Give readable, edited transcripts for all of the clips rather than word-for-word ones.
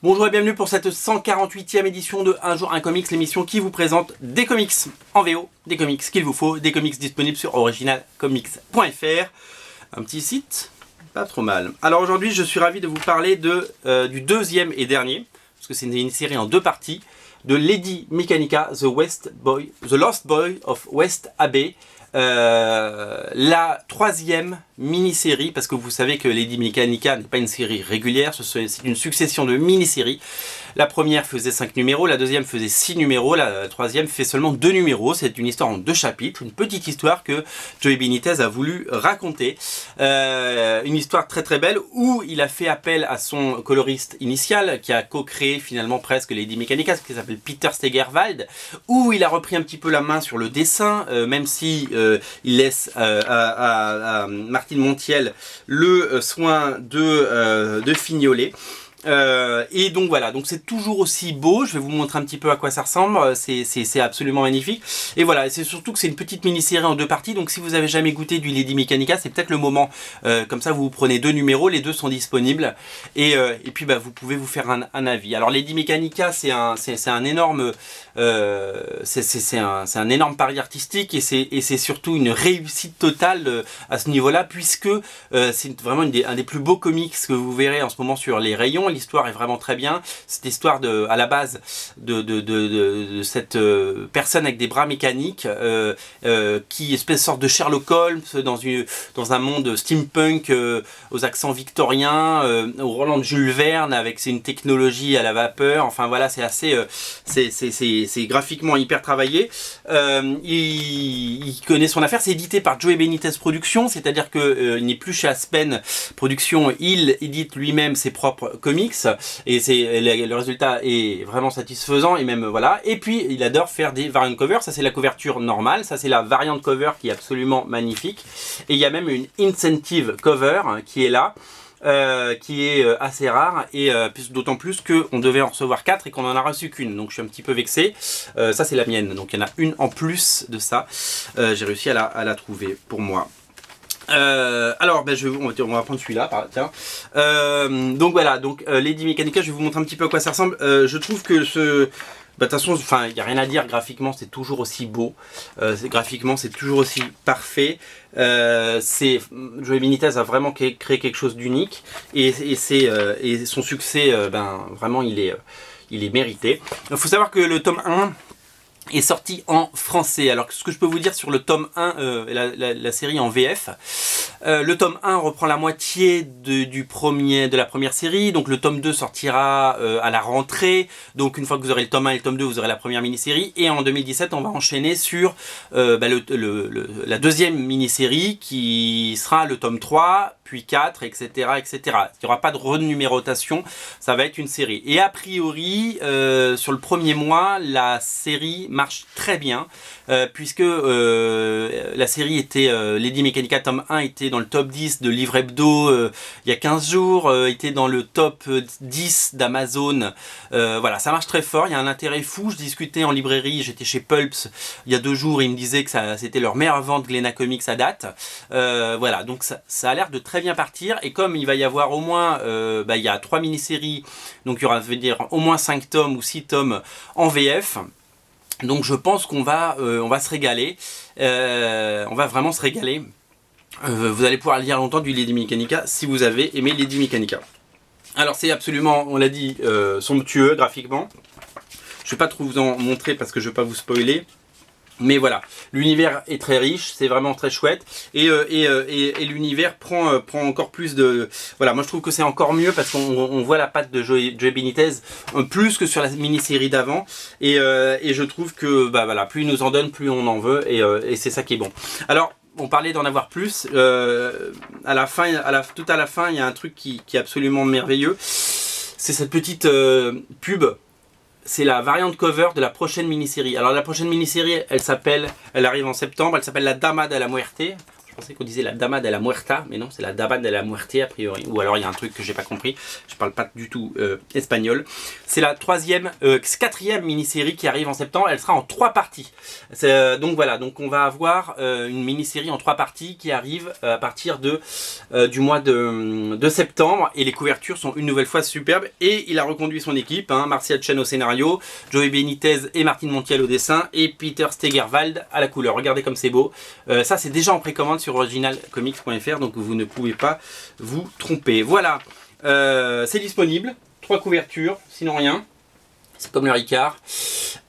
Bonjour et bienvenue pour cette 148e édition de Un jour un comics, l'émission qui vous présente des comics en VO, des comics qu'il vous faut, des comics disponibles sur originalcomics.fr, un petit site, pas trop mal. Alors aujourd'hui je suis ravi de vous parler du deuxième et dernier, parce que c'est une série en deux parties, de Lady Mechanika, The Lost Boy of West Abbey, la troisième mini-série, parce que vous savez que Lady Mechanika n'est pas une série régulière, c'est une succession de mini-séries. La première faisait 5 numéros, la deuxième faisait 6 numéros, la troisième fait seulement 2 numéros. C'est une histoire en 2 chapitres, une petite histoire que Joey Benitez a voulu raconter. Une histoire très très belle où il a fait appel à son coloriste initial qui a co-créé finalement presque Lady Mechanika, qui s'appelle Peter Steigerwald, où il a repris un petit peu la main sur le dessin, même si il laisse à Martine Montiel le soin de fignoler. Et donc voilà, donc c'est toujours aussi beau. Je vais vous montrer un petit peu à quoi ça ressemble. C'est absolument magnifique. Et voilà, c'est surtout que c'est une petite mini-série en 2 parties. Donc si vous avez jamais goûté du Lady Mechanika, c'est peut-être le moment. Comme ça, vous prenez 2 numéros, les 2 sont disponibles. Et puis bah, vous pouvez vous faire un avis. Alors Lady Mechanika, c'est un énorme, c'est un énorme pari artistique et c'est surtout une réussite totale à ce niveau-là, puisque c'est vraiment un des plus beaux comics que vous verrez en ce moment sur les rayons. L'histoire est vraiment très bien. Cette histoire à la base de cette personne avec des bras mécaniques qui est espèce de sorte de Sherlock Holmes dans un monde steampunk aux accents victoriens, au Roland de Jules Verne avec une technologie à la vapeur. Enfin voilà, c'est assez, c'est graphiquement hyper travaillé. Il connaît son affaire. C'est édité par Joey Benitez Productions, c'est-à-dire que il n'est plus chez Aspen Productions. Il édite lui-même ses propres comics et le résultat est vraiment satisfaisant et même voilà. Et puis il adore faire des variant covers. Ça c'est la couverture normale, ça c'est la variant cover qui est absolument magnifique. Et il y a même une incentive cover qui est là. Qui est assez rare et d'autant plus qu'on devait en recevoir 4 et qu'on en a reçu qu'une, donc je suis un petit peu vexé. Ça c'est la mienne, donc il y en a une en plus de ça. J'ai réussi à la trouver pour moi. Alors ben on va prendre celui-là, tiens. Donc voilà, donc Lady Mechanika, je vais vous montrer un petit peu à quoi ça ressemble. Je trouve que de toute façon, enfin, il n'y a rien à dire, graphiquement c'est toujours aussi beau, graphiquement c'est toujours aussi parfait. Joey Benitez a vraiment créé quelque chose d'unique et son succès, ben, vraiment il est mérité. Il faut savoir que le tome 1 est sorti en français. Alors ce que je peux vous dire sur le tome 1, la série en VF, le tome 1 reprend la moitié de la première série, donc le tome 2 sortira à la rentrée, donc une fois que vous aurez le tome 1 et le tome 2, vous aurez la première mini-série, et en 2017 on va enchaîner sur la deuxième mini-série qui sera le tome 3, puis 4, etc. etc. Il n'y aura pas de renumérotation, ça va être une série. Et a priori, sur le premier mois, la série marche très bien, puisque la série était, Lady Mechanika tome 1 était dans le top 10 de Livre Hebdo il y a 15 jours, était dans le top 10 d'Amazon. Voilà, ça marche très fort, il y a un intérêt fou. Je discutais en librairie, j'étais chez Pulps il y a 2 jours, ils me disaient que c'était leur meilleure vente Glénat Comics à date. Voilà, donc ça a l'air de très bien partir, et comme il va y avoir au moins, il y a 3 mini-séries, donc il y aura, je veux dire, au moins 5 tomes ou 6 tomes en VF. Donc je pense qu'on va se régaler, on va vraiment se régaler. Vous allez pouvoir lire longtemps du Lady Mechanika si vous avez aimé Lady Mechanika. Alors c'est absolument, on l'a dit, somptueux graphiquement. Je ne vais pas trop vous en montrer parce que je ne vais pas vous spoiler. Mais voilà, l'univers est très riche, c'est vraiment très chouette, et l'univers prend encore plus de... Voilà, moi je trouve que c'est encore mieux parce qu'on voit la patte de Joey Benitez plus que sur la mini-série d'avant, et je trouve que bah, voilà, plus il nous en donne, plus on en veut, et c'est ça qui est bon. Alors, on parlait d'en avoir plus, à la fin, tout à la fin, il y a un truc qui est absolument merveilleux, c'est cette petite pub. C'est la variante cover de la prochaine mini-série. Alors la prochaine mini-série, elle arrive en septembre, elle s'appelle La Dama de la Muerte. Je pensais qu'on disait la Dama de la Muerta, mais non, c'est la Dama de la Muerte a priori. Ou alors il y a un truc que j'ai pas compris. Je parle pas du tout espagnol. C'est la quatrième mini-série qui arrive en septembre. Elle sera en 3 parties. Donc voilà, donc on va avoir une mini-série en 3 parties qui arrive à partir du mois de septembre. Et les couvertures sont une nouvelle fois superbes. Et il a reconduit son équipe, hein, Martial Chen au scénario, Joey Benitez et Martine Montiel au dessin, et Peter Stegerwald à la couleur. Regardez comme c'est beau. Ça c'est déjà en précommande sur originalcomics.fr, donc vous ne pouvez pas vous tromper. Voilà, c'est disponible, 3 couvertures, sinon rien. C'est comme le Ricard.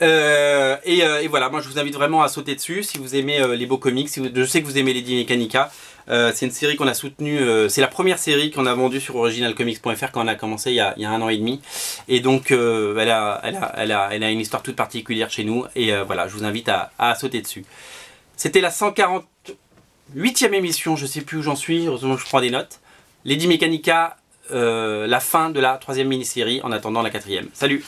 Et voilà, moi je vous invite vraiment à sauter dessus si vous aimez les beaux comics. Je sais que vous aimez Lady Mechanika. C'est une série qu'on a soutenue, c'est la première série qu'on a vendue sur originalcomics.fr quand on a commencé il y a 1 an et demi. Et donc elle a une histoire toute particulière chez nous. Et voilà, je vous invite à sauter dessus. C'était la 148e émission, je sais plus où j'en suis, heureusement que je prends des notes. Lady Mechanika, la fin de la 3e mini-série en attendant la 4e. Salut!